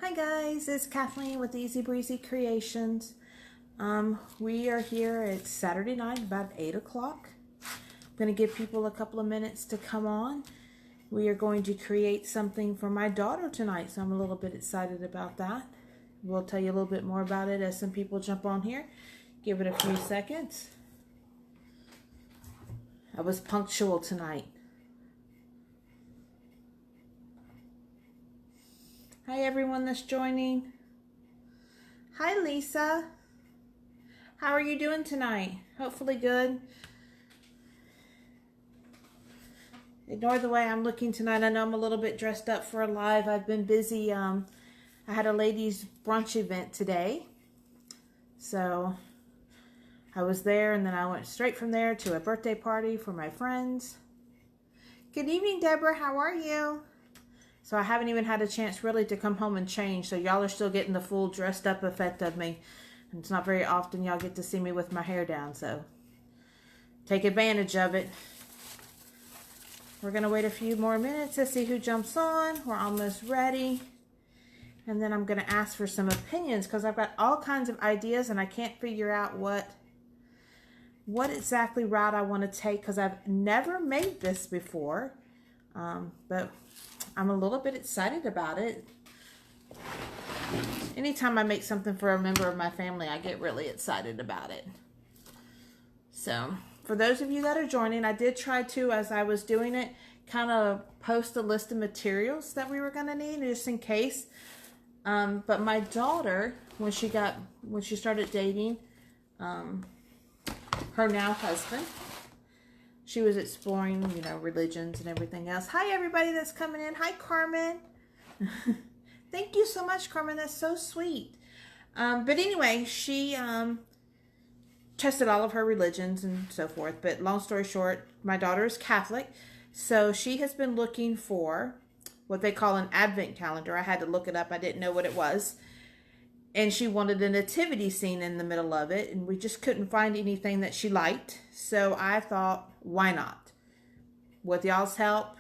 Hi guys, it's Kathleen with Easy Breezy Creations. We are here. It's Saturday night, about 8 o'clock. I'm going to give people a couple of minutes to come on. We are going to create something for my daughter tonight, so I'm a little bit excited about that. We'll tell you a little bit more about it as some people jump on here. Give it a few seconds. I was punctual tonight. Hi everyone that's joining. Hi Lisa. How are you doing tonight? Hopefully good. Ignore the way I'm looking tonight. I know I'm a little bit dressed up for a live. I've been busy. I had a ladies brunch event today. So I was there and then I went straight from there to a birthday party for my friends. Good evening, Deborah. How are you? So I haven't even had a chance really to come home and change. So y'all are still getting the full dressed up effect of me. And it's not very often y'all get to see me with my hair down. So take advantage of it. We're going to wait a few more minutes to see who jumps on. We're almost ready. And then I'm going to ask for some opinions because I've got all kinds of ideas and I can't figure out what exactly route I want to take because I've never made this before. But I'm a little bit excited about it. Anytime I make something for a member of my family, I get really excited about it. So, for those of you that are joining, I did try to, as I was doing it, kind of post a list of materials that we were going to need, just in case. But my daughter, when she started dating her now husband, she was exploring, religions and everything else. Hi, everybody that's coming in. Hi, Carmen. Thank you so much, Carmen. That's so sweet. But anyway, she tested all of her religions and so forth. But long story short, my daughter is Catholic. So she has been looking for what they call an Advent calendar. I had to look it up. I didn't know what it was. And she wanted a nativity scene in the middle of it. And we just couldn't find anything that she liked. So I thought, why not? With y'all's help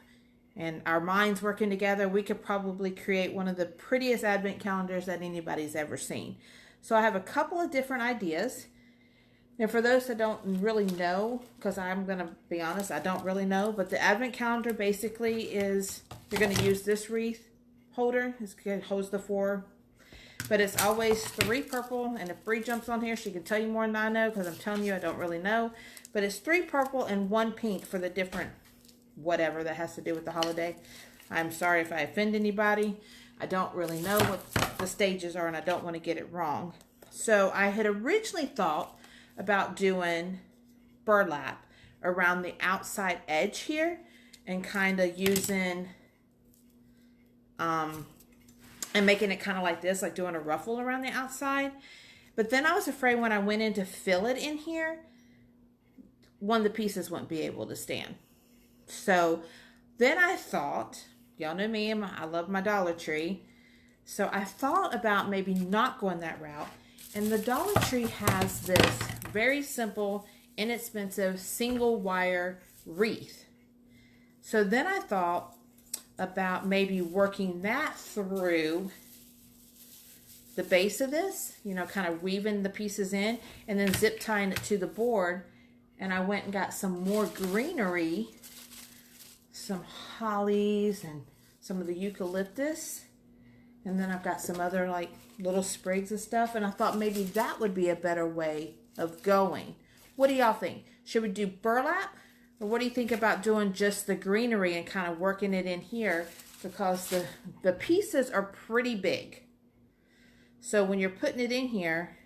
and our minds working together, we could probably create one of the prettiest Advent calendars that anybody's ever seen. So I have a couple of different ideas. And for those that don't really know, because I'm going to be honest, I don't really know. But the Advent calendar basically is, you're going to use this wreath holder. It holds the four. But it's always 3 purple, and if Bree jumps on here, she can tell you more than I know, because I'm telling you, I don't really know. But it's 3 purple and 1 pink for the different whatever that has to do with the holiday. I'm sorry if I offend anybody. I don't really know what the stages are, and I don't want to get it wrong. So I had originally thought about doing burlap around the outside edge here, and kind of using and making it kind of like this, like doing a ruffle around the outside. But then I was afraid when I went in to fill it in here, one of the pieces wouldn't be able to stand. So then I thought, y'all know me, I love my Dollar Tree. So I thought about maybe not going that route. And the Dollar Tree has this very simple, inexpensive, single wire wreath. So then I thought about maybe working that through the base of this, kind of weaving the pieces in and then zip tying it to the board. And I went and got some more greenery, some hollies and some of the eucalyptus. And then I've got some other like little sprigs and stuff. And I thought maybe that would be a better way of going. What do y'all think? Should we do burlap? Or what do you think about doing just the greenery and kind of working it in here? Because the pieces are pretty big. So when you're putting it in here,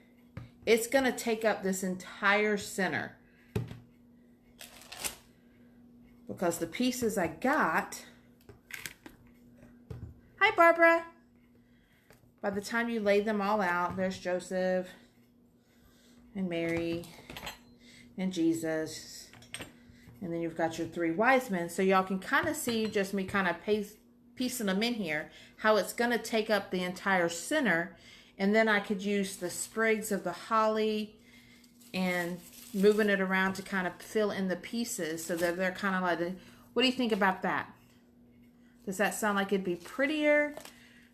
it's going to take up this entire center. Because the pieces I got... Hi, Barbara. By the time you lay them all out, there's Joseph and Mary and Jesus. And then you've got your 3 wise men. So y'all can kind of see just me kind of piecing them in here, how it's going to take up the entire center. And then I could use the sprigs of the holly and moving it around to kind of fill in the pieces so that they're kind of like, what do you think about that? Does that sound like it'd be prettier?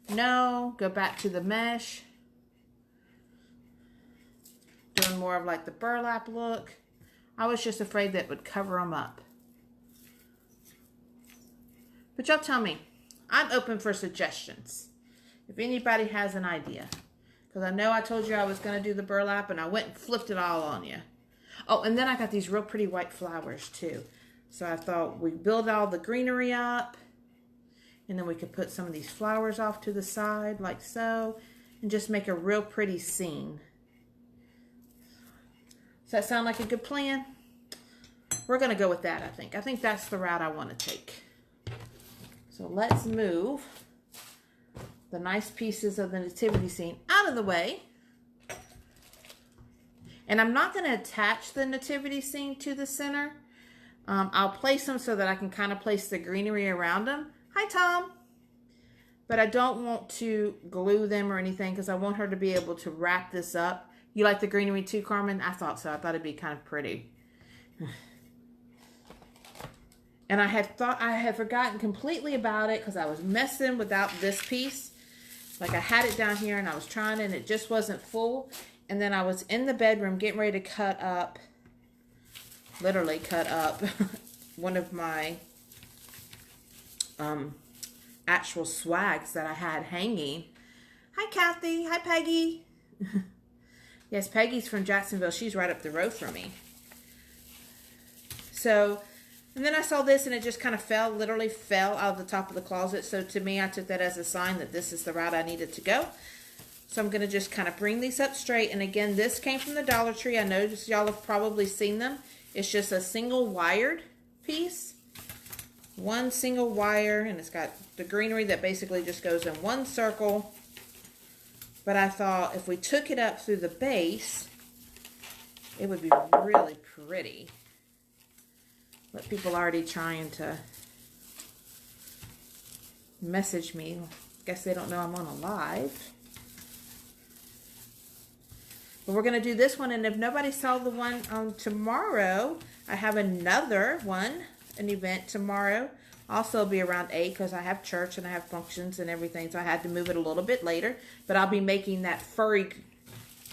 No, go back to the mesh. Doing more of like the burlap look. I was just afraid that it would cover them up. But y'all tell me. I'm open for suggestions. If anybody has an idea. Because I know I told you I was going to do the burlap and I went and flipped it all on you. Oh, and then I got these real pretty white flowers too. So I thought we build all the greenery up. And then we could put some of these flowers off to the side like so. And just make a real pretty scene. Does that sound like a good plan? We're going to go with that, I think. I think that's the route I want to take. So let's move the nice pieces of the nativity scene out of the way. And I'm not going to attach the nativity scene to the center. I'll place them so that I can kind of place the greenery around them. Hi, Tom. But I don't want to glue them or anything because I want her to be able to wrap this up. You like the greenery too, Carmen? I thought so. I thought it'd be kind of pretty. And I had forgotten completely about it because I was messing without this piece. Like I had it down here and I was trying and it just wasn't full. And then I was in the bedroom getting ready to cut up, literally cut up one of my actual swags that I had hanging. Hi, Kathy. Hi, Peggy. Yes, Peggy's from Jacksonville. She's right up the road from me. So, and then I saw this and it just kind of literally fell out of the top of the closet. So to me, I took that as a sign that this is the route I needed to go. So I'm going to just kind of bring these up straight. And again, this came from the Dollar Tree. I know y'all have probably seen them. It's just a single wired piece. One single wire. And it's got the greenery that basically just goes in one circle. But I thought if we took it up through the base, it would be really pretty. But people are already trying to message me. Guess they don't know I'm on a live. But we're going to do this one. And if nobody saw the one on tomorrow, I have another one, an event tomorrow. Also, it'll be around 8 because I have church and I have functions and everything. So I had to move it a little bit later. But I'll be making that furry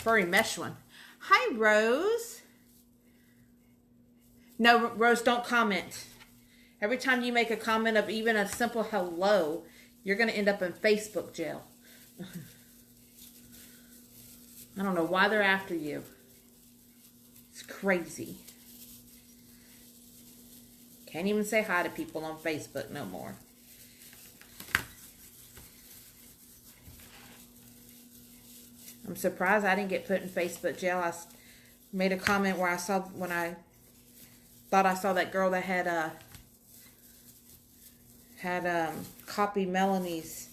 mesh one. Hi, Rose. No, Rose, don't comment. Every time you make a comment of even a simple hello, you're going to end up in Facebook jail. I don't know why they're after you. It's crazy. Can't even say hi to people on Facebook no more. I'm surprised I didn't get put in Facebook jail. I made a comment where I saw, when I thought I saw that girl that had copied Melanie's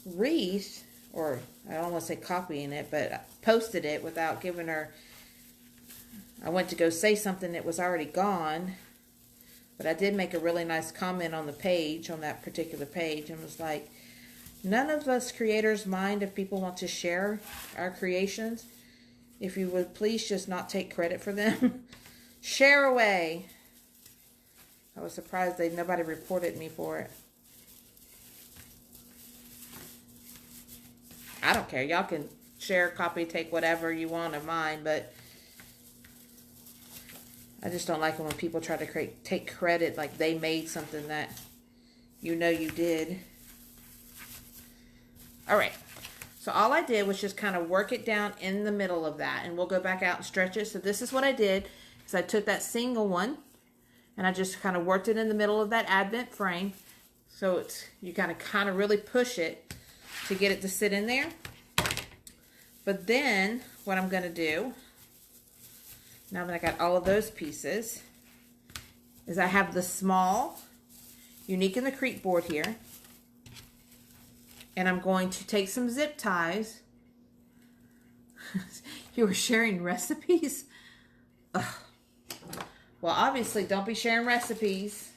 wreath, or I don't want to say copying it, but posted it without giving her. I went to go say something that was already gone. But I did make a really nice comment on the page, on that particular page, and was like, none of us creators mind if people want to share our creations. If you would please just not take credit for them. Share away. I was surprised nobody reported me for it. I don't care. Y'all can share, copy, take whatever you want of mine, but I just don't like it when people try to take credit like they made something that you know you did. All right. So all I did was just kind of work it down in the middle of that. And we'll go back out and stretch it. So this is what I did. Is I took that single one and I just kind of worked it in the middle of that Advent frame. So it's, you kind of really push it to get it to sit in there. But then what I'm going to do, now that I got all of those pieces, is I have the small Unique in the Creek board here. And I'm going to take some zip ties. You were sharing recipes? Ugh. Well, obviously, don't be sharing recipes.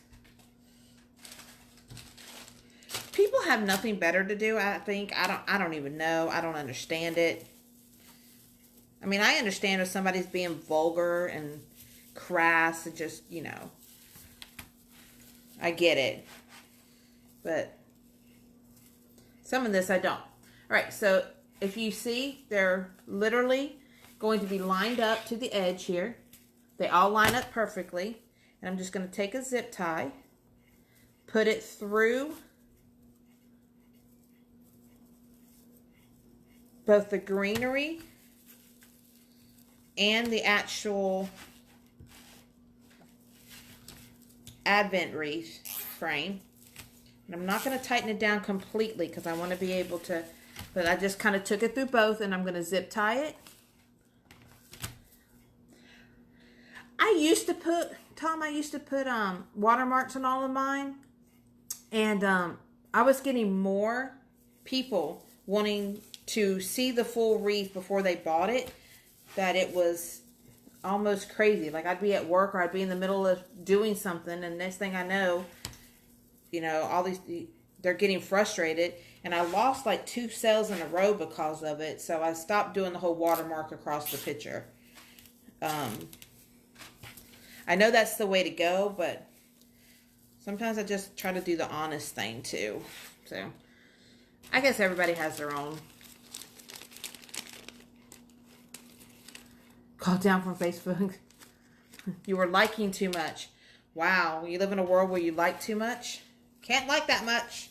People have nothing better to do, I think. I don't even know. I don't understand it. I mean, I understand if somebody's being vulgar and crass and just, you know, I get it. But Some of this I don't. All right, so if you see, they're literally going to be lined up to the edge here. They all line up perfectly. And I'm just going to take a zip tie, put it through both the greenery and the actual Advent wreath frame. And I'm not going to tighten it down completely because I want to be able to, but I just kind of took it through both, and I'm going to zip tie it. I used to put watermarks on all of mine, and I was getting more people wanting to see the full wreath before they bought it, that it was almost crazy. Like, I'd be at work or I'd be in the middle of doing something, and next thing I know, you know, all these, they're getting frustrated, and I lost like 2 sales in a row because of it, so I stopped doing the whole watermark across the picture. I know that's the way to go, but sometimes I just try to do the honest thing too. So I guess everybody has their own. Call down from Facebook. You were liking too much. Wow, you live in a world where you like too much? Can't like that much.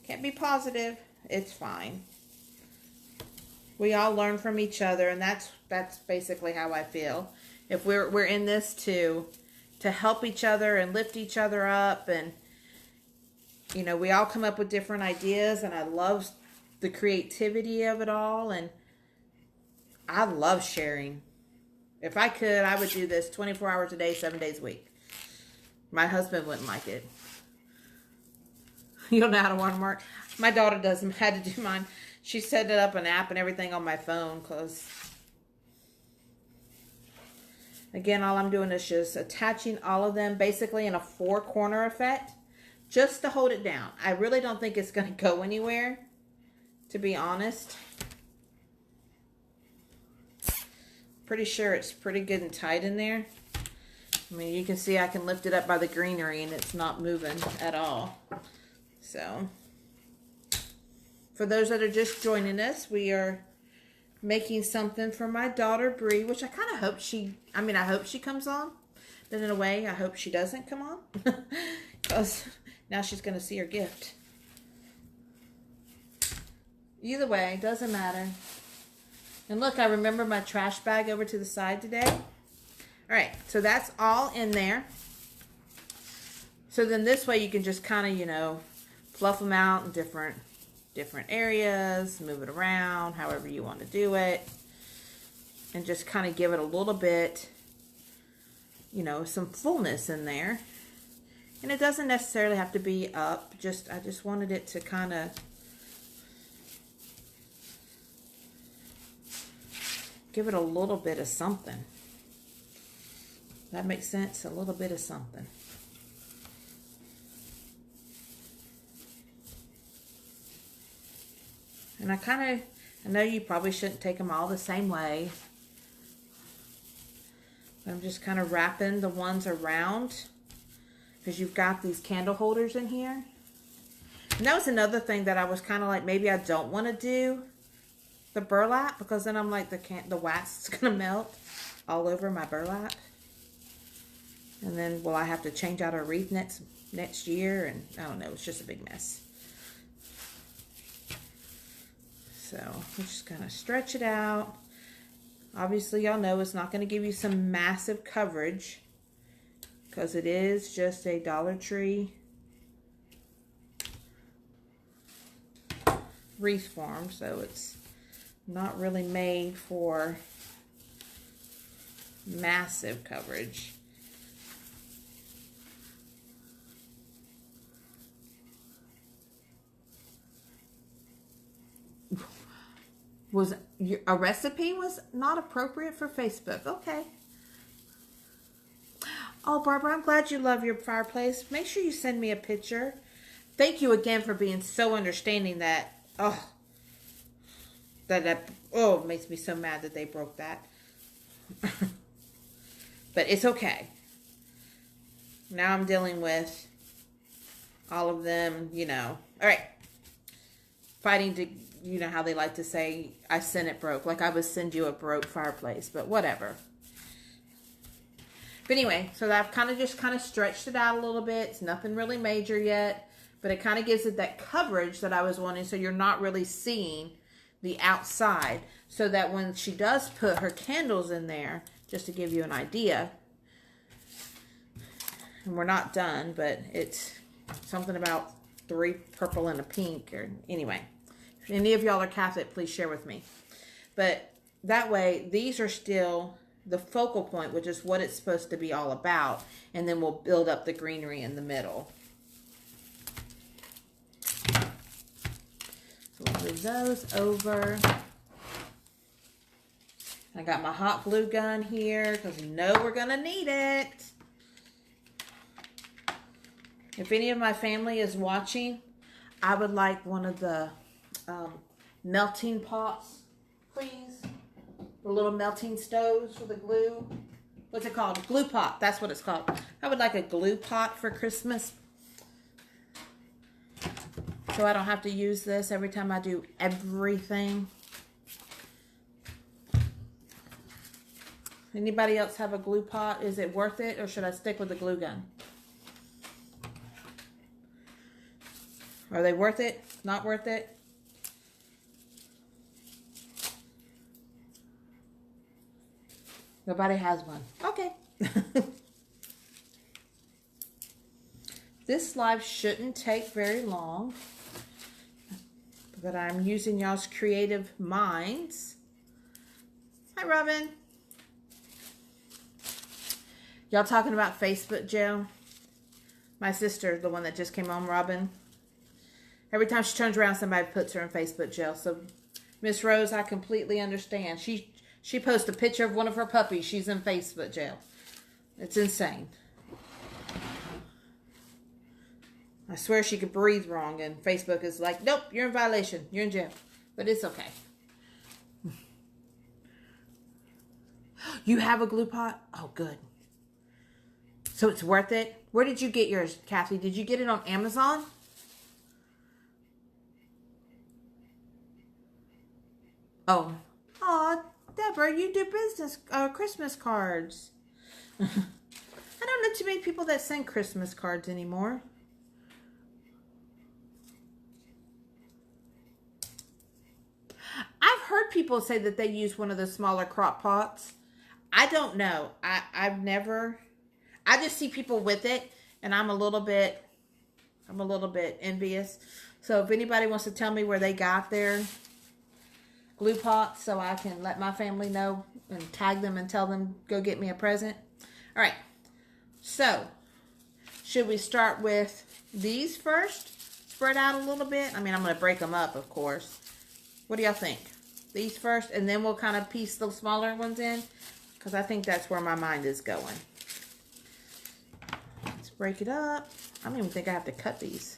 Can't be positive. It's fine. We all learn from each other, and that's basically how I feel. If we're in this to help each other and lift each other up, and you know, we all come up with different ideas, and I love the creativity of it all, and I love sharing. If I could, I would do this 24 hours a day, 7 days a week. My husband wouldn't like it. You don't know how to watermark? My daughter doesn't. Had to do mine. She set it up an app and everything on my phone, because again, all I'm doing is just attaching all of them basically in a 4-corner effect just to hold it down. I really don't think it's going to go anywhere, to be honest. Pretty sure it's pretty good and tight in there. I mean, you can see I can lift it up by the greenery and it's not moving at all. So, for those that are just joining us, we are making something for my daughter Bree, which I kind of hope I hope she comes on, but in a way I hope she doesn't come on, because now she's going to see her gift. Either way, doesn't matter. And look, I remember my trash bag over to the side today. All right, so that's all in there. So then this way you can just kind of, you know, fluff them out in different areas, move it around, however you want to do it. And just kind of give it a little bit, you know, some fullness in there. And it doesn't necessarily have to be up. I just wanted it to kind of give it a little bit of something. That makes sense? A little bit of something. And I know you probably shouldn't take them all the same way. But I'm just kind of wrapping the ones around, because you've got these candle holders in here. And that was another thing that I was kind of like, maybe I don't want to do the burlap, because then I'm like, the wax is going to melt all over my burlap. And then will I have to change out a wreath next year? And I don't know, it's just a big mess. So we're just going to stretch it out. Obviously, y'all know it's not going to give you some massive coverage, because it is just a Dollar Tree wreath form. So it's not really made for massive coverage. Was a recipe was not appropriate for Facebook? Okay. Oh, Barbara, I'm glad you love your fireplace. Make sure you send me a picture. Thank you again for being so understanding that. It makes me so mad that they broke that. But it's okay. Now I'm dealing with all of them, you know. All right. fighting to, you know how they like to say, I sent it broke. Like I would send you a broke fireplace, but whatever. But anyway, so I've kind of stretched it out a little bit. It's nothing really major yet, but it kind of gives it that coverage that I was wanting, so you're not really seeing the outside, so that when she does put her candles in there, just to give you an idea, and we're not done, but it's something about 3 purple and a pink, or anyway, if any of y'all are Catholic, please share with me. But that way, these are still the focal point, which is what it's supposed to be all about, and then we'll build up the greenery in the middle. So we'll move those over. I got my hot glue gun here because you know we're gonna need it. If any of my family is watching, I would like one of the melting pots, please. The little melting stoves for the glue. What's it called? Glue pot. That's what it's called. I would like a glue pot for Christmas. So I don't have to use this every time I do everything. Anybody else have a glue pot? Is it worth it, or should I stick with the glue gun? Are they worth it? Not worth it? Nobody has one. Okay. This live shouldn't take very long, but I'm using y'all's creative minds. Hi, Robin. Y'all talking about Facebook jail? My sister, the one that just came on, Robin. Every time she turns around, somebody puts her in Facebook jail. So, Miss Rose, I completely understand. She posts a picture of one of her puppies. She's in Facebook jail. It's insane. I swear she could breathe wrong, and Facebook is like, nope, you're in violation. You're in jail. But it's okay. You have a glue pot? Oh, good. So it's worth it? Where did you get yours, Kathy? Did you get it on Amazon? Oh. Aw, Deborah, you do business, Christmas cards. I don't know too many people that send Christmas cards anymore. I've heard people say that they use one of the smaller crock pots. I don't know. I've never. I just see people with it, and I'm a little bit envious. So if anybody wants to tell me where they got their glue pots, so I can let my family know and tag them and tell them go get me a present. All right. So should we start with these first? Spread out a little bit. I mean, I'm going to break them up, of course. What do y'all think? These first, and then we'll kind of piece the smaller ones in, because I think that's where my mind is going. Let's break it up. I don't even think I have to cut these.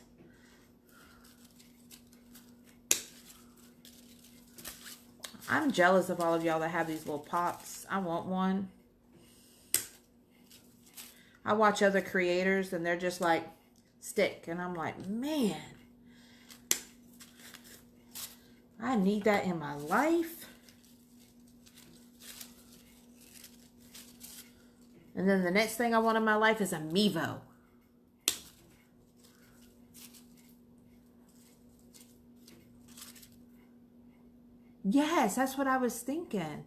I'm jealous of all of y'all that have these little pots. I want one. I watch other creators and they're just like stick, and I'm like, man, I need that in my life. And then the next thing I want in my life is a Mevo. Yes, that's what I was thinking.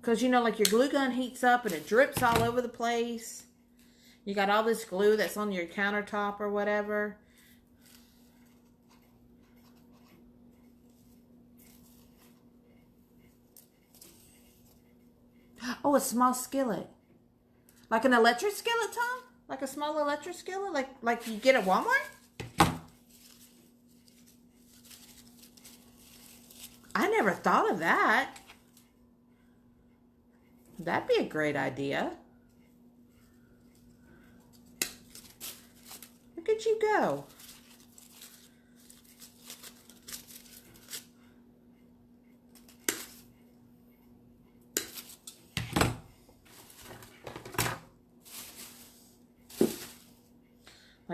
Because, you know, like your glue gun heats up and it drips all over the place. You got all this glue that's on your countertop or whatever. Oh, a small skillet. Like an electric skillet, Tom? Like a small electric skillet? Like you get at Walmart? I never thought of that. That'd be a great idea. Look at you go.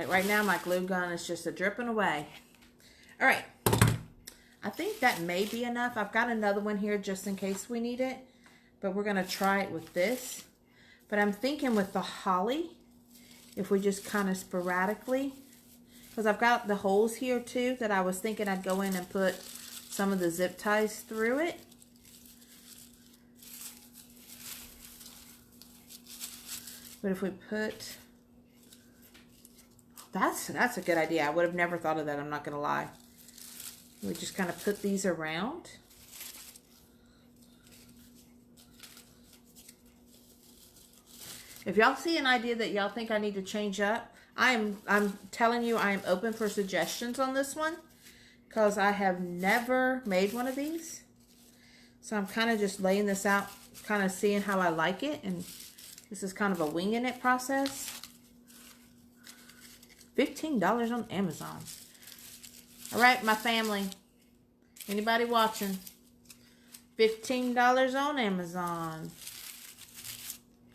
Like right now, my glue gun is just a dripping away. All right. I think that may be enough. I've got another one here just in case we need it. But we're going to try it with this. But I'm thinking with the holly, if we just kind of sporadically, because I've got the holes here too that I was thinking I'd go in and put some of the zip ties through it. But if we put, that's a good idea. I would have never thought of that, I'm not going to lie. We just kind of put these around. If y'all see an idea that y'all think I need to change up, I'm telling you, I am open for suggestions on this one, because I have never made one of these. So I'm kind of just laying this out, kind of seeing how I like it, and this is kind of a winging it process. $15 on Amazon. All right, my family. Anybody watching? $15 on Amazon.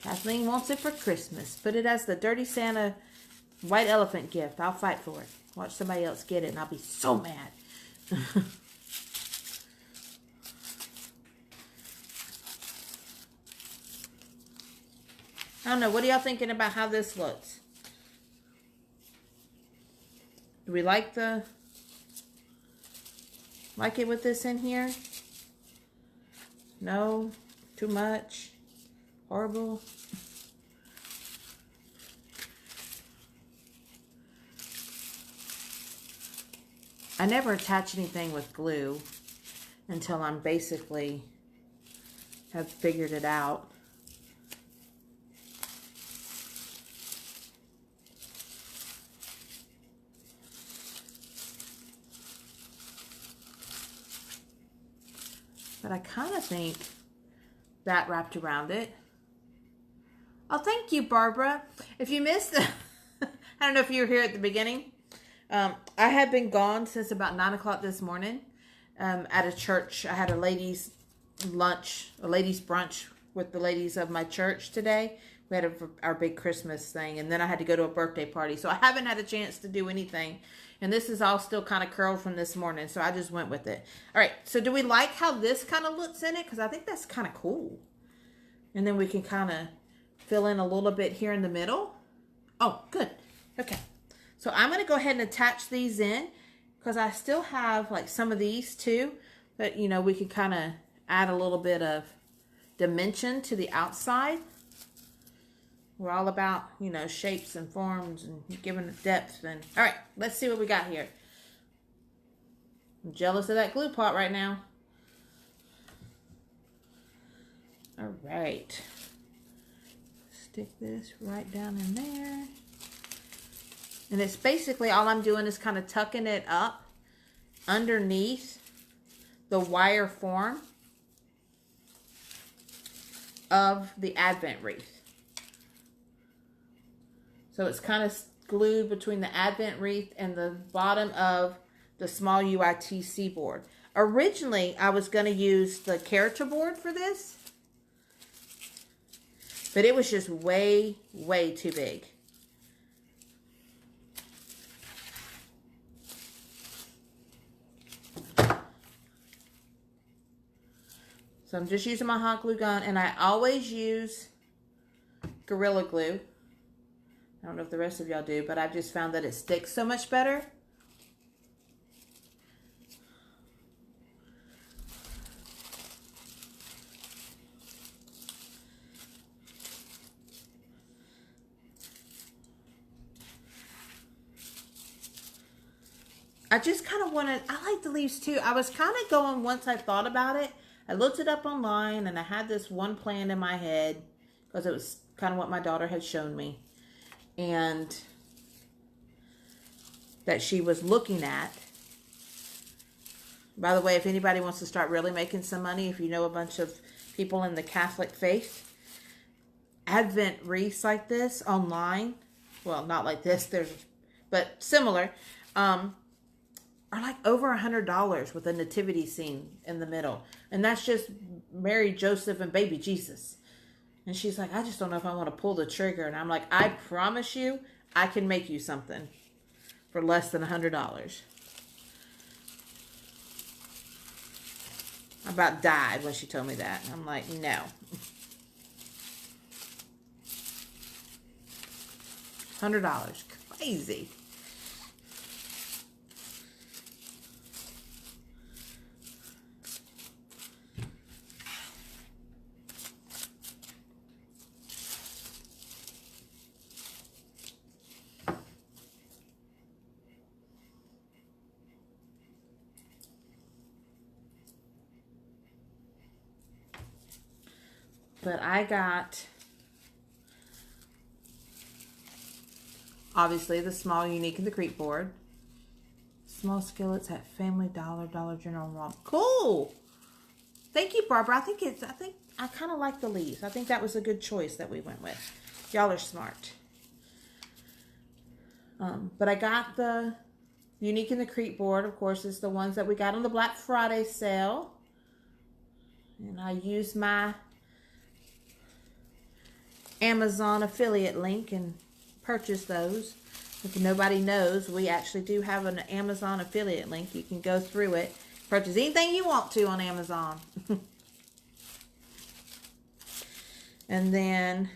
Kathleen wants it for Christmas. Put it as the Dirty Santa white elephant gift. I'll fight for it. Watch somebody else get it and I'll be so mad. I don't know. What are y'all thinking about how this looks? Do we like it with this in here? No? Too much? Horrible? I never attach anything with glue until I'm basically have figured it out. But I kind of think that wrapped around it. Oh, thank you, Barbara. If you missed, I don't know if you were here at the beginning. I had been gone since about 9 o'clock this morning at a church. I had a ladies' lunch, a ladies' brunch with the ladies of my church today. We had our big Christmas thing, and then I had to go to a birthday party. So I haven't had a chance to do anything. And this is all still kind of curled from this morning, so I just went with it. All right, so do we like how this kind of looks in it? Because I think that's kind of cool. And then we can kind of fill in a little bit here in the middle. Oh, good. Okay. So I'm going to go ahead and attach these in because I still have like some of these too. But, you know, we could kind of add a little bit of dimension to the outside. We're all about, you know, shapes and forms and giving it depth. And all right, let's see what we got here. I'm jealous of that glue pot right now. All right. Stick this right down in there. And it's basically all I'm doing is kind of tucking it up underneath the wire form of the Advent wreath. So it's kind of glued between the Advent wreath and the bottom of the small UITC board. Originally, I was going to use the character board for this, but it was just way, way too big. So I'm just using my hot glue gun, and I always use Gorilla Glue. I don't know if the rest of y'all do, but I've just found that it sticks so much better. I just kind of wanted, I like the leaves too. I was kind of going, once I thought about it, I looked it up online and I had this one plan in my head because it was kind of what my daughter had shown me. And that she was looking at. By the way, if anybody wants to start really making some money, if you know a bunch of people in the Catholic faith, Advent wreaths like this online, well, not like this, but similar, are like over $100 with a nativity scene in the middle. And that's just Mary, Joseph, and baby Jesus. And she's like, I just don't know if I want to pull the trigger. And I'm like, I promise you, I can make you something for less than $100. I about died when she told me that. I'm like, no. $100. Crazy. But I got, obviously, the small Unique in the Creek board. Small skillets at Family Dollar, Dollar General. Cool. Thank you, Barbara. I think I kind of like the leaves. I think that was a good choice that we went with. Y'all are smart. But I got the Unique in the Creek board. Of course, it's the ones that we got on the Black Friday sale. And I used my Amazon affiliate link and purchased those. If nobody knows, we actually do have an Amazon affiliate link. You can go through it, purchase anything you want to on Amazon. And then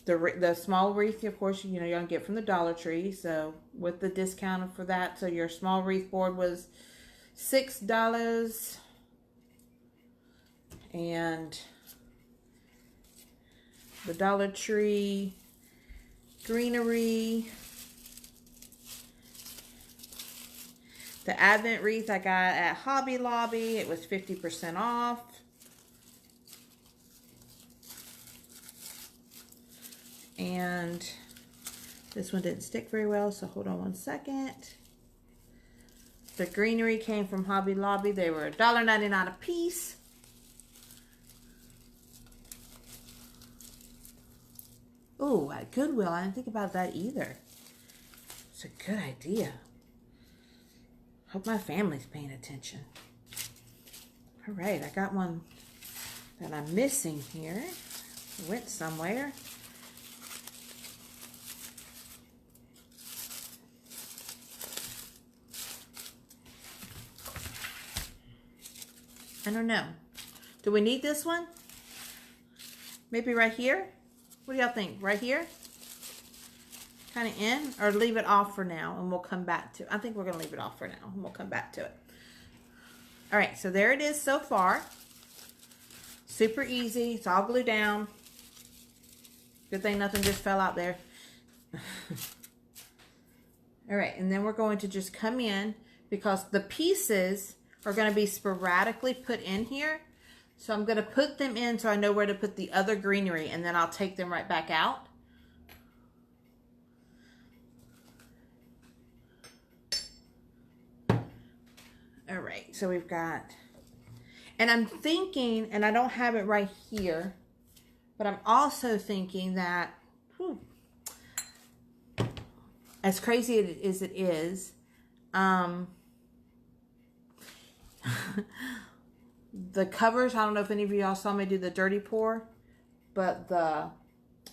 the small wreath, of course, you know, you're gonna get from the Dollar Tree. So with the discount for that, so your small wreath board was $6. And the Dollar Tree greenery, the Advent wreath I got at Hobby Lobby. It was 50% off. And this one didn't stick very well, so hold on one second. The greenery came from Hobby Lobby. They were $1.99 a piece. Oh, at Goodwill, I didn't think about that either. It's a good idea. Hope my family's paying attention. All right, I got one that I'm missing here. It went somewhere. I don't know. Do we need this one? Maybe right here? What do y'all think? Right here? Kind of in? Or leave it off for now and we'll come back to it. I think we're going to leave it off for now and we'll come back to it. All right, so there it is so far. Super easy. It's all glued down. Good thing nothing just fell out there. All right, and then we're going to just come in because the pieces are going to be sporadically put in here. So I'm going to put them in so I know where to put the other greenery, and then I'll take them right back out. All right, so we've got, and I'm thinking, and I don't have it right here, but I'm also thinking that, as crazy as it is, the covers, I don't know if any of y'all saw me do the dirty pour, but the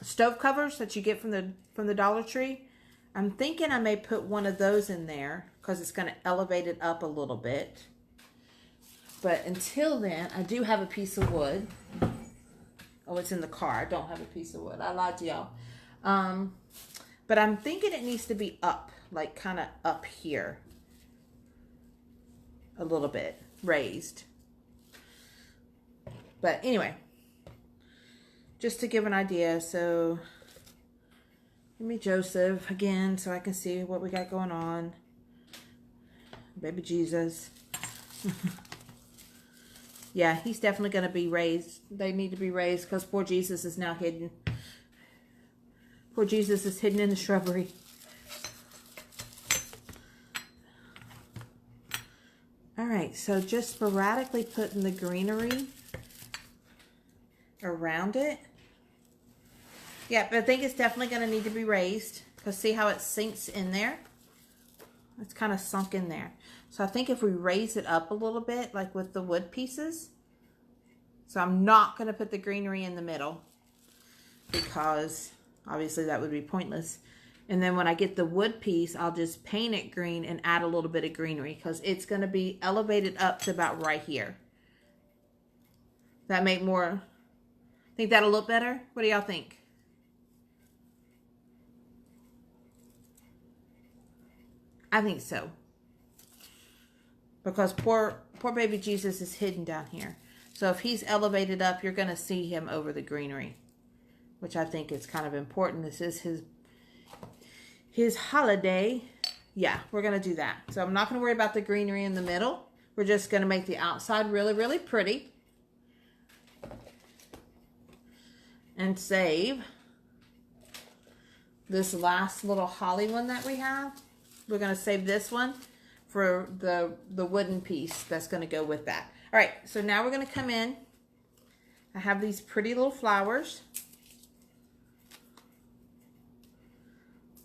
stove covers that you get from the Dollar Tree, I'm thinking I may put one of those in there because it's going to elevate it up a little bit. But until then, I do have a piece of wood. Oh, it's in the car. I don't have a piece of wood. I lied to y'all. But I'm thinking it needs to be up, like kind of up here. A little bit raised. But anyway, just to give an idea. So give me Joseph again so I can see what we got going on. Baby Jesus. Yeah, he's definitely going to be raised. They need to be raised because poor Jesus is now hidden. Poor Jesus is hidden in the shrubbery. All right, so just sporadically putting the greenery around it. Yeah, but I think it's definitely going to need to be raised because see how it sinks in there? It's kind of sunk in there. So I think if we raise it up a little bit, like with the wood pieces. So I'm not going to put the greenery in the middle. because obviously that would be pointless. And then when I get the wood piece, I'll just paint it green and add a little bit of greenery because it's going to be elevated up to about right here. That make more, think that'll look better? What do y'all think? I think so. Because poor baby Jesus is hidden down here. So if he's elevated up, you're going to see him over the greenery, which I think is kind of important. This is his holiday. Yeah, we're going to do that. So I'm not going to worry about the greenery in the middle. We're just going to make the outside really, really pretty. And save this last little holly one that we have. We're going to save this one for the wooden piece that's going to go with that. All right, so now we're going to come in. I have these pretty little flowers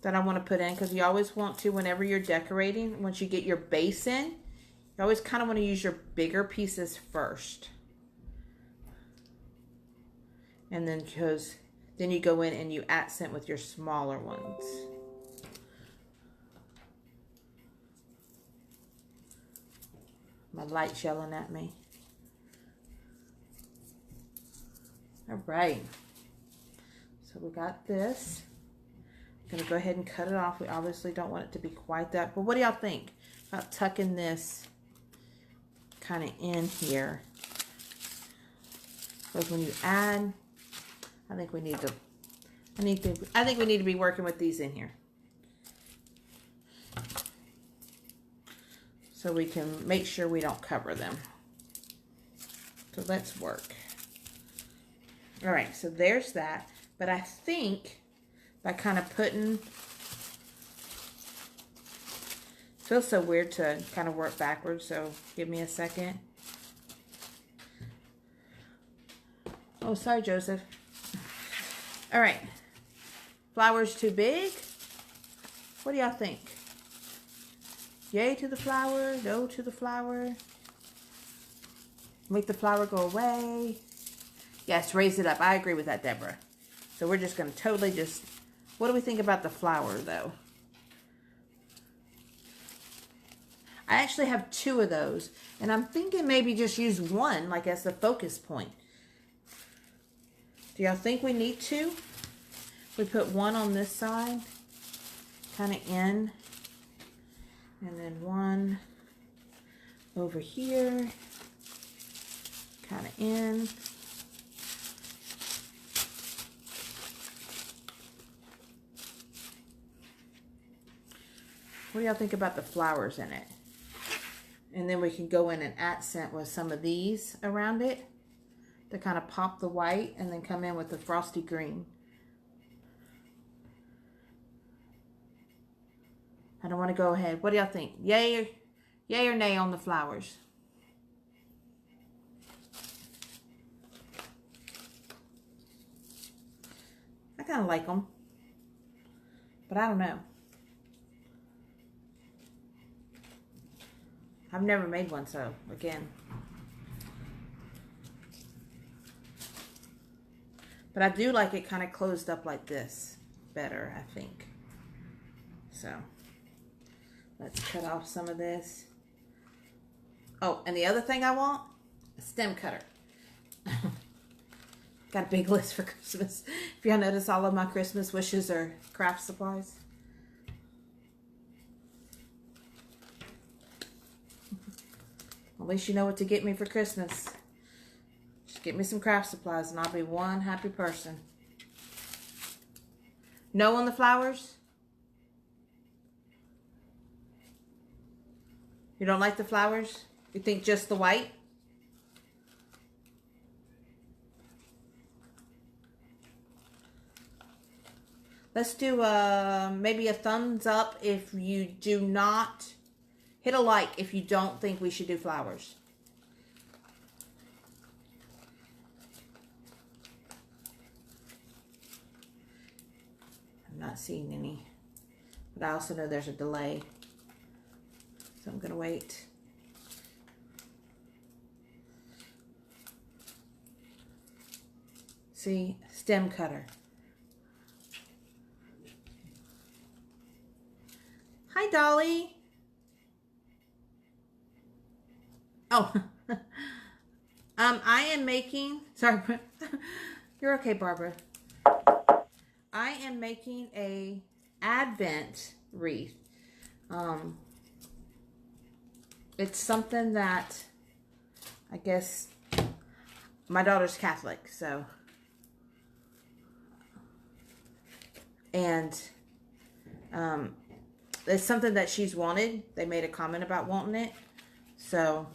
that I want to put in because you always want to, whenever you're decorating, once you get your base in, you always kind of want to use your bigger pieces first. And then because then you go in and you accent with your smaller ones. My light's yelling at me. All right. So we got this. I'm going to go ahead and cut it off. We obviously don't want it to be quite that. But what do y'all think about tucking this kind of in here? Because when you add, I think we need to, I think we need to be working with these in here. So we can make sure we don't cover them. So let's work. All right, so there's that. But I think by kind of putting, feels so weird to kind of work backwards, so give me a second. Oh, sorry, Joseph. All right. Flowers too big? What do y'all think? Yay to the flower, no to the flower. Make the flower go away. Yes, raise it up. I agree with that, Deborah. So we're just going to totally just, what do we think about the flower, though? I actually have 2 of those, and I'm thinking maybe just use one, like as the focus point. Do y'all think we need 2? We put one on this side, kind of in. And then one over here, kind of in. What do y'all think about the flowers in it? And then we can go in and accent with some of these around it to kind of pop the white and then come in with the frosty green. I don't want to go ahead. What do y'all think? Yay or nay on the flowers? I kind of like them, but I don't know. I've never made one, so again. But I do like it kind of closed up like this better, I think. So let's cut off some of this. Oh, and the other thing I want, a stem cutter. Got a big list for Christmas. If y'all notice, all of my Christmas wishes are craft supplies. At least you know what to get me for Christmas. Just get me some craft supplies and I'll be one happy person. No on the flowers? You don't like the flowers? You think just the white? Let's do maybe a thumbs up if you do not. Hit a like if you don't think we should do flowers. I'm not seeing any. But I also know there's a delay. So I'm going to wait. See, stem cutter. Hi, Dolly. Oh, I am making, sorry, you're okay, Barbara. I am making a Advent wreath. It's something that I guess my daughter's Catholic, so, and it's something that she's wanted. They made a comment about wanting it. So,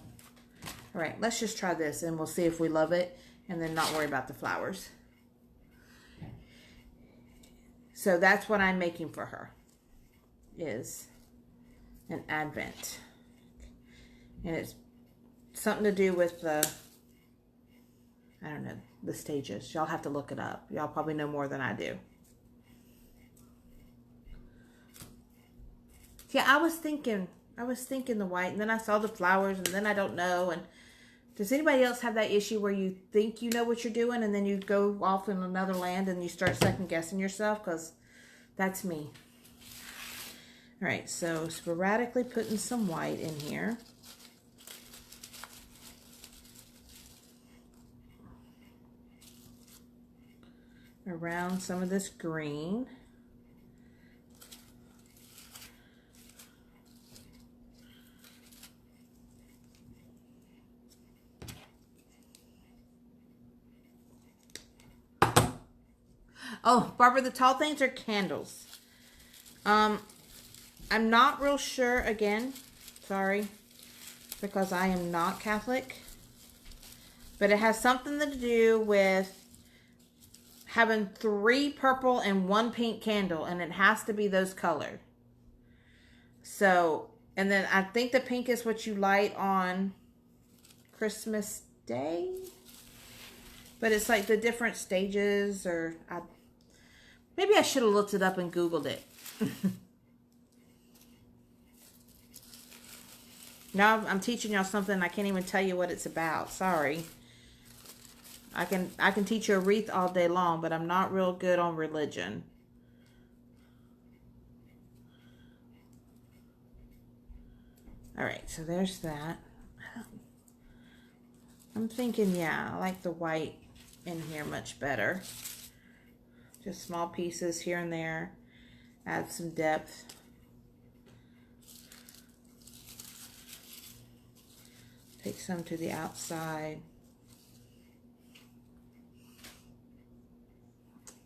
all right, let's just try this and we'll see if we love it and then not worry about the flowers. So that's what I'm making for her, is an Advent. And it's something to do with the, I don't know, the stages. Y'all have to look it up. Y'all probably know more than I do. Yeah, I was thinking the white, and then I saw the flowers, and then I don't know. And does anybody else have that issue where you think you know what you're doing, and then you go off in another land and you start second guessing yourself? Because that's me. All right, so sporadically putting some white in here. Around some of this green. Oh, Barbara, the tall things are candles. I'm not real sure, again, sorry, because I am not Catholic, but it has something to do with having 3 purple and 1 pink candle, and it has to be those colored. So, and then I think the pink is what you light on Christmas Day, but it's like the different stages, or maybe I should have looked it up and Googled it. Now I'm teaching y'all something I can't even tell you what it's about. Sorry. I can teach you a wreath all day long, but I'm not real good on religion. All right, so there's that. I'm thinking, yeah, I like the white in here much better. Just small pieces here and there. Add some depth. Take some to the outside.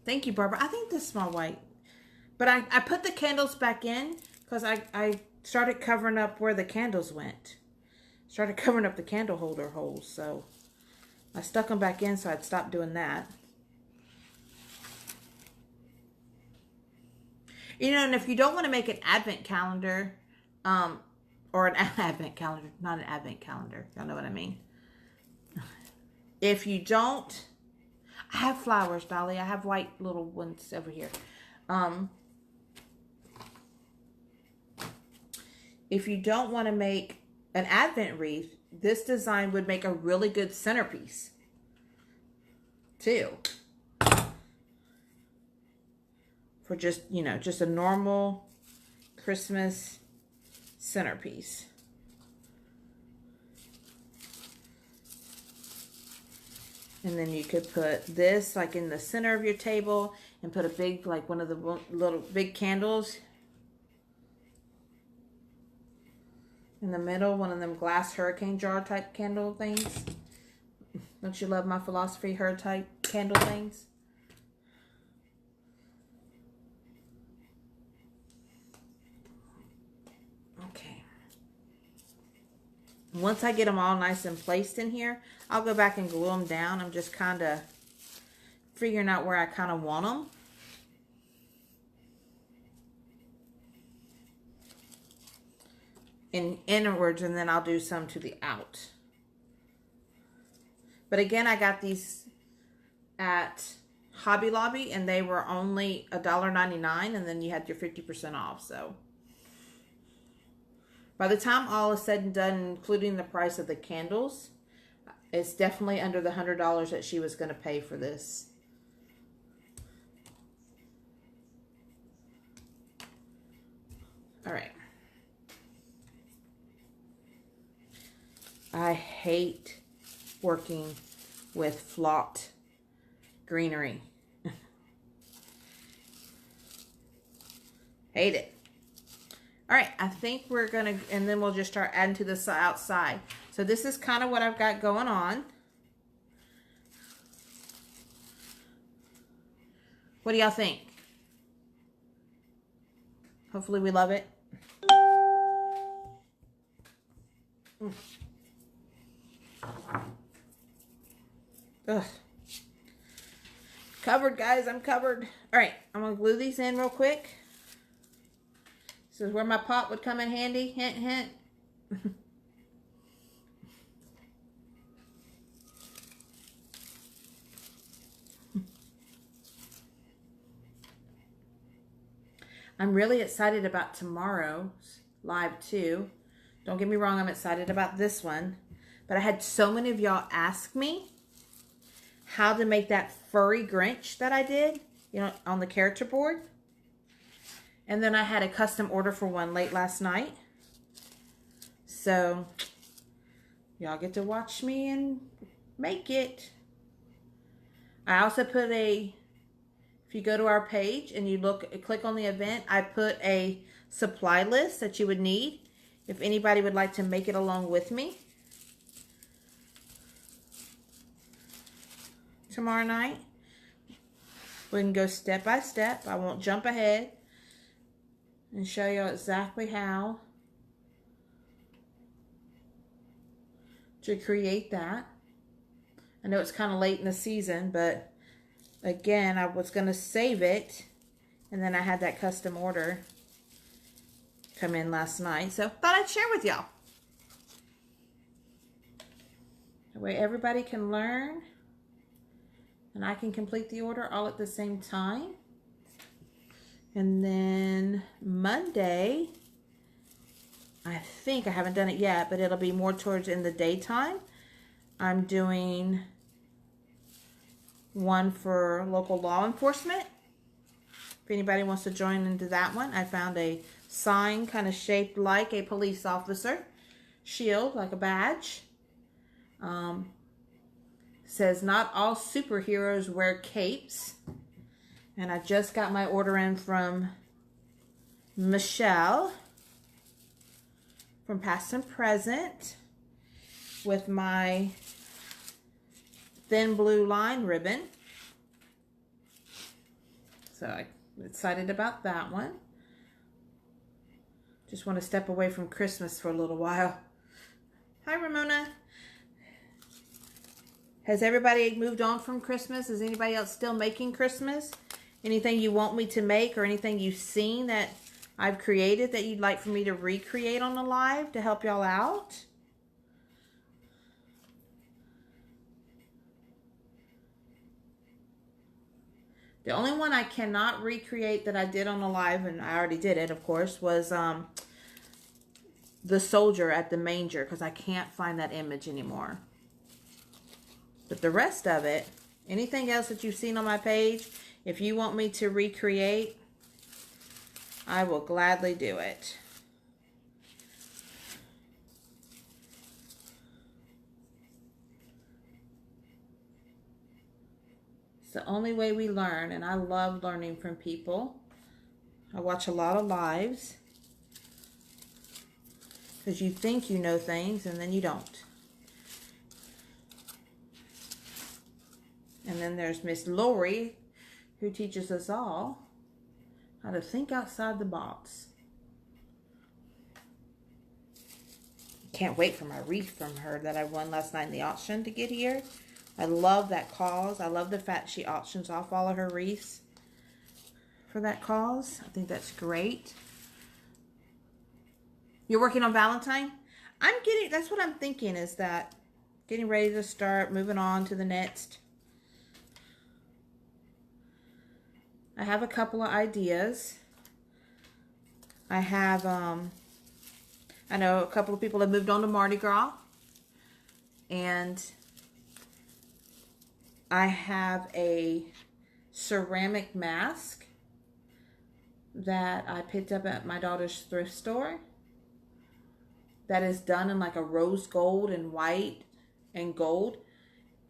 Thank you, Barbara. I think this is small white. But I put the candles back in because I started covering up where the candles went. Started covering up the candle holder holes. So I stuck them back in so I'd stop doing that. You know, and if you don't want to make an advent calendar, or an advent calendar, not an advent calendar. Y'all know what I mean. If you don't, I have flowers, Dolly. I have white little ones over here. If you don't want to make an advent wreath, this design would make a really good centerpiece too. For just, you know, just a normal Christmas centerpiece. And then you could put this like in the center of your table and put a big, like one of the little big candles in the middle, one of them glass hurricane jar type candle things. Don't you love my philosophy her type candle things? Okay. Once I get them all nice and placed in here, I'll go back and glue them down. I'm just kind of figuring out where I kind of want them. In inwards, and then I'll do some to the out. But again, I got these at Hobby Lobby, and they were only $1.99, and then you had your 50% off. So by the time all is said and done, including the price of the candles, it's definitely under the $100 that she was going to pay for this. All right. I hate working with flocked greenery. Hate it. All right, I think we're gonna, and then we'll just start adding to the outside. So this is kind of what I've got going on. What do y'all think? Hopefully we love it. Ugh. Covered, guys. I'm covered. All right, I'm gonna glue these in real quick. This is where my pot would come in handy. Hint, hint. I'm really excited about tomorrow's live too. Don't get me wrong, I'm excited about this one. But I had so many of y'all ask me how to make that furry Grinch that I did, you know, on the character board. And then I had a custom order for one late last night. So, y'all get to watch me and make it. I also put a, if you go to our page and you click on the event, I put a supply list that you would need if anybody would like to make it along with me tomorrow night. We can go step by step. I won't jump ahead and show you exactly how to create that. I know it's kind of late in the season, but again, I was going to save it, and then I had that custom order come in last night, so thought I'd share with y'all. That way everybody can learn, and I can complete the order all at the same time. And then Monday, I think, I haven't done it yet, but it'll be more towards in the daytime. I'm doing one for local law enforcement. If anybody wants to join into that one, I found a sign kind of shaped like a police officer shield, like a badge. Says not all superheroes wear capes. And I just got my order in from Michelle from Past and Present with my thin blue line ribbon. So I'm excited about that one. Just want to step away from Christmas for a little while. Hi, Ramona. Has everybody moved on from Christmas? Is anybody else still making Christmas? Anything you want me to make or anything you've seen that I've created that you'd like for me to recreate on the live to help y'all out? The only one I cannot recreate that I did on the live, and I already did it, of course, was the soldier at the manger, because I can't find that image anymore. But the rest of it, anything else that you've seen on my page, if you want me to recreate, I will gladly do it. It's the only way we learn, and I love learning from people. I watch a lot of lives because you think you know things and then you don't. And then there's Miss Lori, who teaches us all how to think outside the box. Can't wait for my wreath from her that I won last night in the auction to get here. I love that cause. I love the fact she auctions off all of her wreaths for that cause. I think that's great. You're working on Valentine? That's what I'm thinking, is that getting ready to start moving on to the next. I have a couple of ideas. I have, I know a couple of people have moved on to Mardi Gras. And I have a ceramic mask that I picked up at my daughter's thrift store. that is done in like a rose gold and white and gold.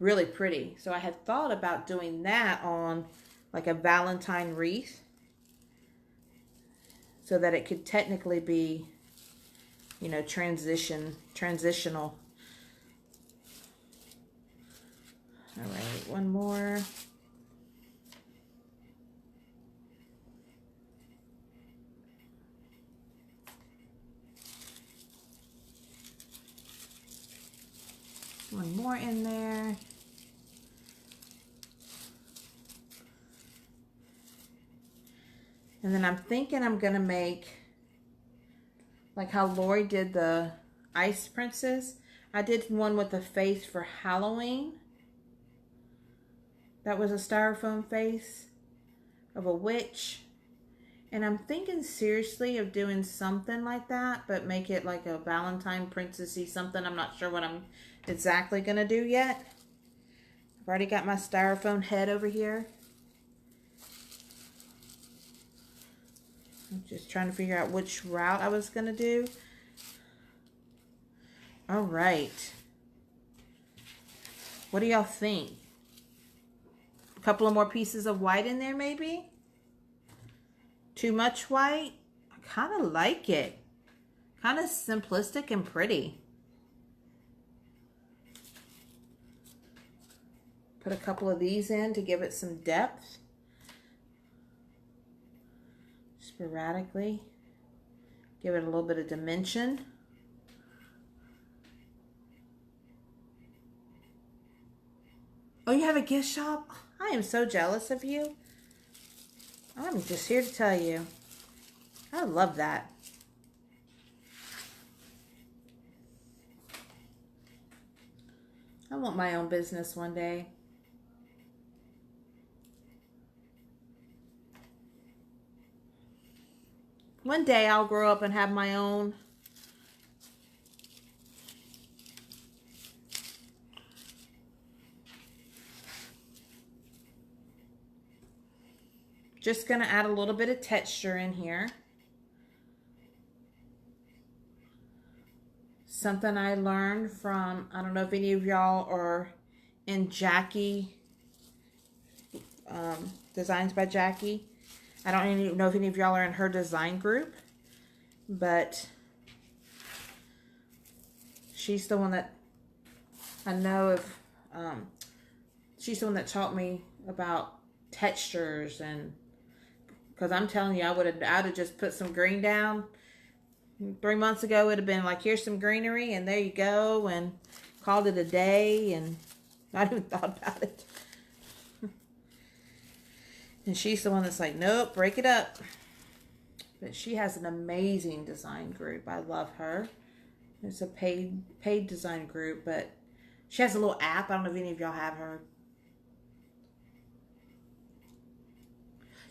Really pretty. So I had thought about doing that on like a Valentine wreath, so that it could technically be, you know, transitional. All right, one more. One more in there. And then I'm thinking I'm going to make, like how Lori did the Ice Princess. I did one with a face for Halloween. That was a styrofoam face of a witch. And I'm thinking seriously of doing something like that, but make it like a Valentine princessy something. I'm not sure what I'm exactly going to do yet. I've already got my styrofoam head over here. I'm just trying to figure out which route I was going to do. All right. What do y'all think? A couple of more pieces of white in there maybe? Too much white? I kind of like it. Kind of simplistic and pretty. Put a couple of these in to give it some depth. Sporadically. Give it a little bit of dimension. Oh, you have a gift shop? I am so jealous of you. I'm just here to tell you. I love that. I want my own business one day. One day I'll grow up and have my own. Just going to add a little bit of texture in here. Something I learned from, I don't know if any of y'all are in Jackie, Designs by Jackie. I don't even know if any of y'all are in her design group, but she's the one that I know of. She's the one that taught me about textures, and because I'm telling you, I'd have just put some green down 3 months ago. It would have been like, here's some greenery, and there you go, and called it a day, and not even thought about it. And she's the one that's like, nope, break it up. But she has an amazing design group. I love her. It's a paid design group, but she has a little app. I don't know if any of y'all have her.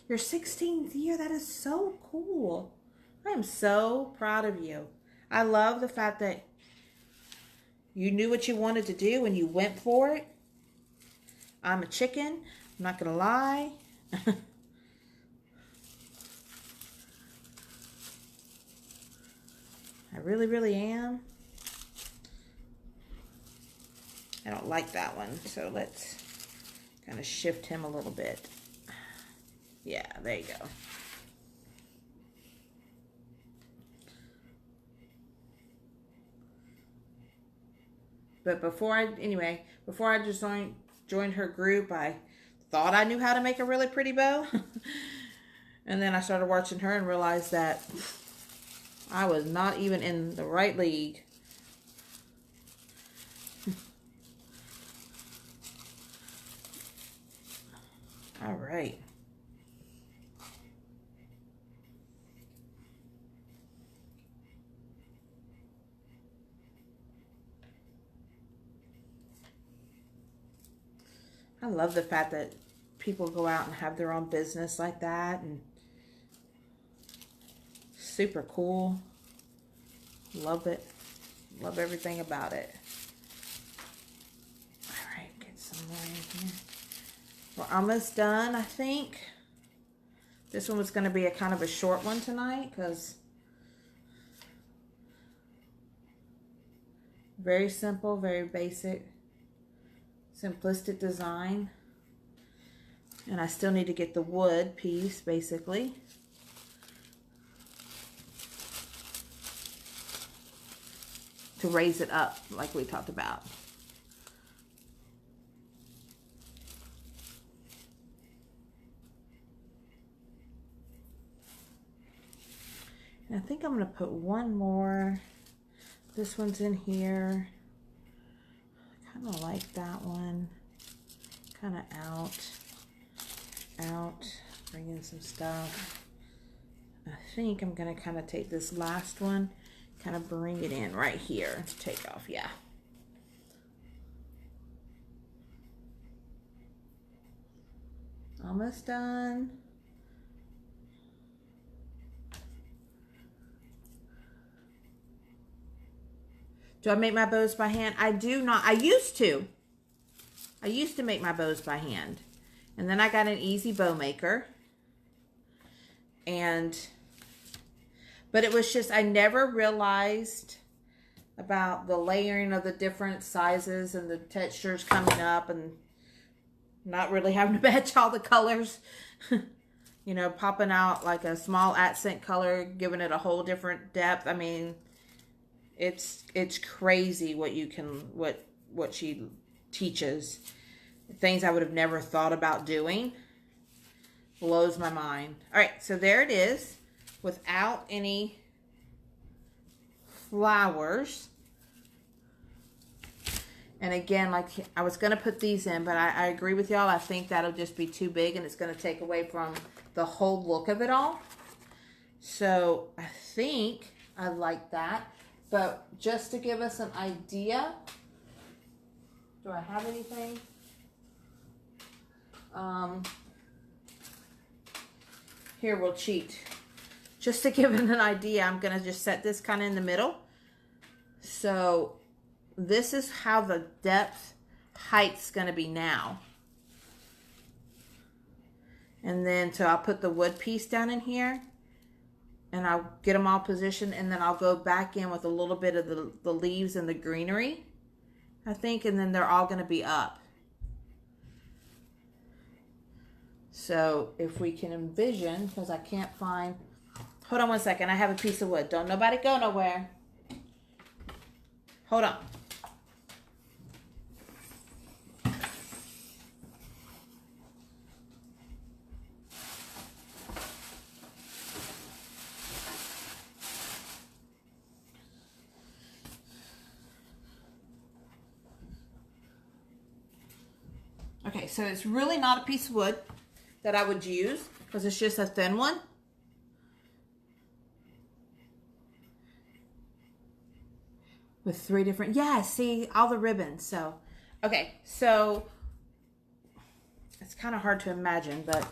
Your 16th year, that is so cool. I am so proud of you. I love the fact that you knew what you wanted to do and you went for it. I'm a chicken. I'm not going to lie. I really, really am. I don't like that one, so let's kind of shift him a little bit. Yeah, there you go. But before I just joined her group, I thought I knew how to make a really pretty bow. And then I started watching her and realized that I was not even in the right league. All right. I love the fact that people go out and have their own business like that, and super cool. Love it. Love everything about it. All right, get some more in here. We're almost done, I think. This one was going to be a kind of a short one tonight because Very simple, very basic, simplistic design. And I still need to get the wood piece, basically. To raise it up, like we talked about. And I think I'm going to put one more. This one's in here. I kind of like that one. Kind of out. Bring in some stuff. I think I'm going to kind of take this last one, kind of bring it in right here. Take off, yeah. Almost done. Do I make my bows by hand? I do not. I used to. I used to make my bows by hand. And then I got an easy bow maker. But it was just, I never realized about the layering of the different sizes and the textures coming up and not really having to match all the colors. You know, popping out like a small accent color, giving it a whole different depth. I mean, it's crazy what you can, what she teaches. Things I would have never thought about doing. Blows my mind. All right, so there it is without any flowers. And again, like I was going to put these in, but I agree with y'all. I think that'll just be too big and it's going to take away from the whole look of it all. So I think I like that. But just to give us an idea, do I have anything? Here, we'll cheat. Just to give it an idea, I'm going to just set this kind of in the middle. So this is how the depth height's going to be now. And then, so I'll put the wood piece down in here. And I'll get them all positioned. And then I'll go back in with a little bit of the leaves and the greenery, I think. And then they're all going to be up. So if we can envision, because I can't find, hold on one second. I have a piece of wood. Don't nobody go nowhere. Hold on. Okay, so it's really not a piece of wood that I would use because it's just a thin one. With 3 different, yeah, see all the ribbons. So, okay, so it's kind of hard to imagine, but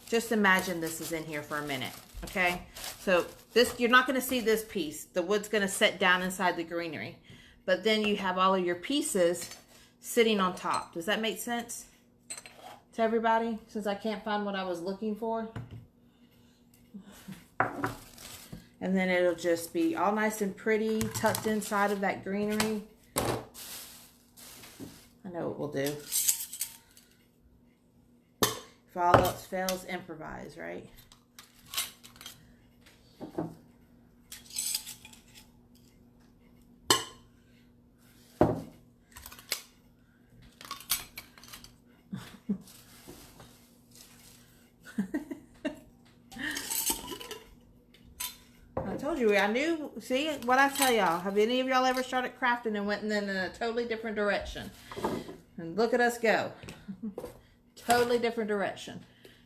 just imagine this is in here for a minute, okay? So this, you're not going to see this piece. The wood's going to set down inside the greenery. But then you have all of your pieces sitting on top. Does that make sense to everybody? Since I can't find what I was looking for. And then it'll just be all nice and pretty, tucked inside of that greenery. I know what we'll do. If all else fails, improvise, right? I told you, I knew, see what I tell y'all. Have any of y'all ever started crafting and went in a totally different direction? And look at us go. Totally different direction.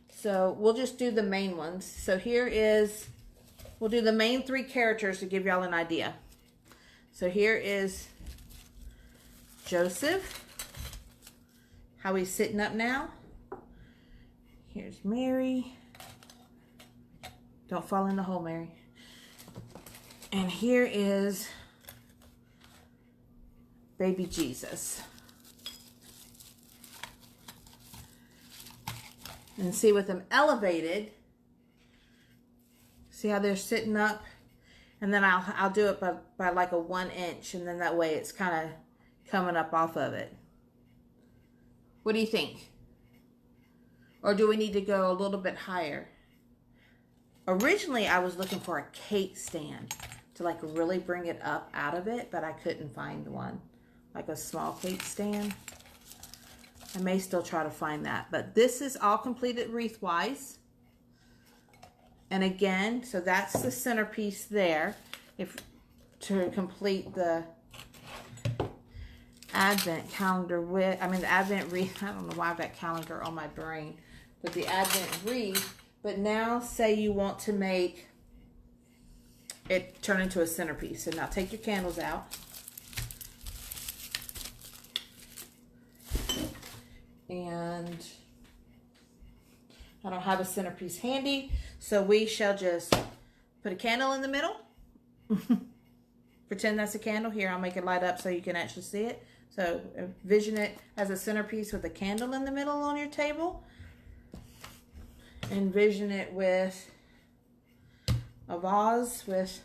So we'll just do the main ones. So here is, we'll do the main 3 characters to give y'all an idea. So here is Joseph, how he's sitting up now. Here's Mary. Don't fall in the hole, Mary. And here is baby Jesus. And see with them elevated, see how they're sitting up? And then I'll do it by like a 1 inch, and then that way it's kind of coming up off of it. What do you think? Or do we need to go a little bit higher? Originally, I was looking for a cake stand to like really bring it up out of it, but I couldn't find one. Like a small cake stand. I may still try to find that. But this is all completed wreath-wise. And again, so that's the centerpiece there. To complete the Advent calendar with, the Advent wreath. I don't know why I've got calendar on my brain. But the Advent wreath. But now say you want to make it turn into a centerpiece. So now take your candles out. And I don't have a centerpiece handy, so we shall just put a candle in the middle. Pretend that's a candle. Here, I'll make it light up so you can actually see it. So envision it as a centerpiece with a candle in the middle on your table. Envision it with a vase with...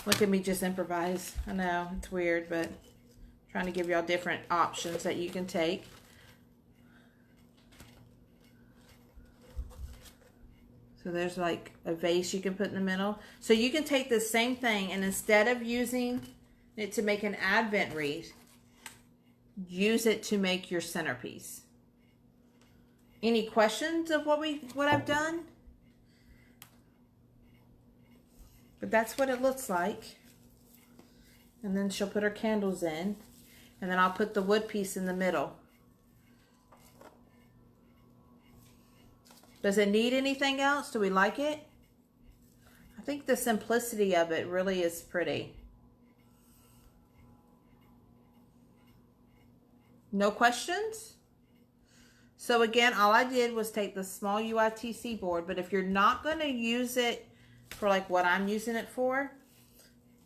Look at me just improvise. I know, it's weird, but trying to give y'all different options that you can take. So there's like a vase you can put in the middle. So you can take the same thing, and instead of using it to make an Advent wreath, use it to make your centerpiece. Any questions of what I've done? But that's what it looks like. And then she'll put her candles in. And then I'll put the wood piece in the middle. Does it need anything else? Do we like it? I think the simplicity of it really is pretty. No questions? So again, all I did was take the small UITC board, but if you're not going to use it for like what I'm using it for,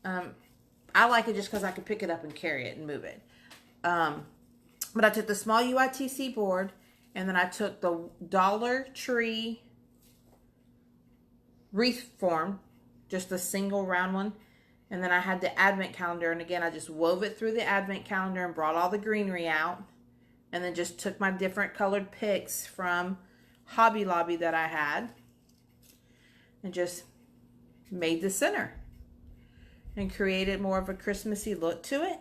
I like it just because I can pick it up and carry it and move it. But I took the small UITC board, and then I took the Dollar Tree wreath form, just a single round one. And then I had the Advent calendar, and again, I just wove it through the Advent calendar and brought all the greenery out. And then just took my different colored picks from Hobby Lobby that I had and just made the center and created more of a Christmassy look to it.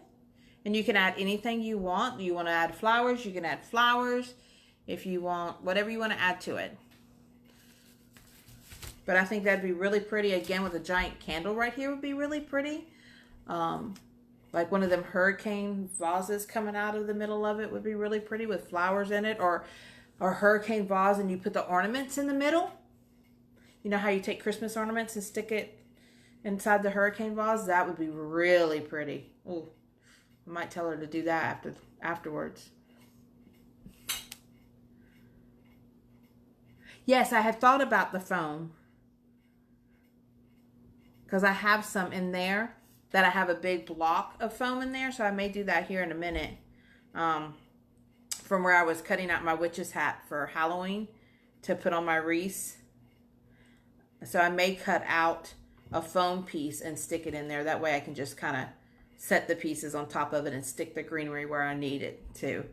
And you can add anything you want. You want to add flowers, you can add flowers. If you want, whatever you want to add to it. But I think that'd be really pretty. Again, with a giant candle right here would be really pretty. Like one of them hurricane vases coming out of the middle of it would be really pretty with flowers in it. Or hurricane vase and you put the ornaments in the middle. You know how you take Christmas ornaments and stick it inside the hurricane vase? That would be really pretty. Ooh, I might tell her to do that afterwards. Yes, I had thought about the foam. Because I have some in there that I have a big block of foam in there. So I may do that here in a minute. From where I was cutting out my witch's hat for Halloween to put on my wreaths. So I may cut out a foam piece and stick it in there. That way I can just kind of set the pieces on top of it and stick the greenery where I need it to.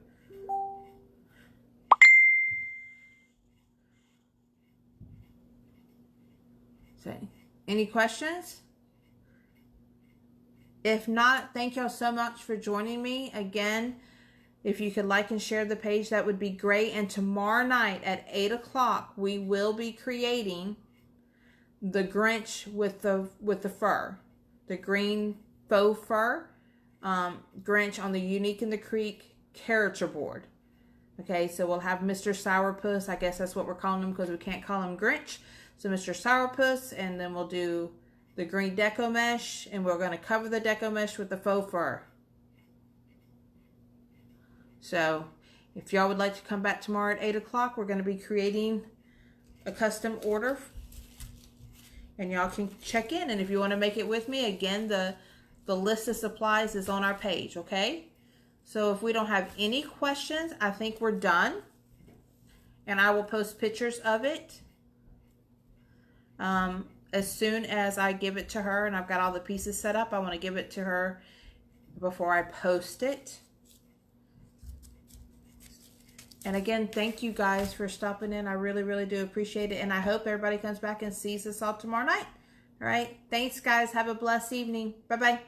So, any questions? If not, thank y'all so much for joining me. Again, if you could like and share the page, that would be great. And tomorrow night at 8 o'clock, we will be creating the Grinch with the fur. The green faux fur Grinch on the Unique in the Creek character board. Okay, so we'll have Mr. Sourpuss. I guess that's what we're calling him because we can't call him Grinch. So Mr. Sourpuss, and then we'll do the green deco mesh, and we're going to cover the deco mesh with the faux fur. So if y'all would like to come back tomorrow at 8 o'clock, we're going to be creating a custom order. And y'all can check in. And if you want to make it with me, again, the list of supplies is on our page, okay? So if we don't have any questions, I think we're done. And I will post pictures of it As soon as I give it to her and I've got all the pieces set up, I want to give it to her before I post it. And again, thank you guys for stopping in. I really, really do appreciate it. And I hope everybody comes back and sees us all tomorrow night. All right. Thanks, guys. Have a blessed evening. Bye-bye.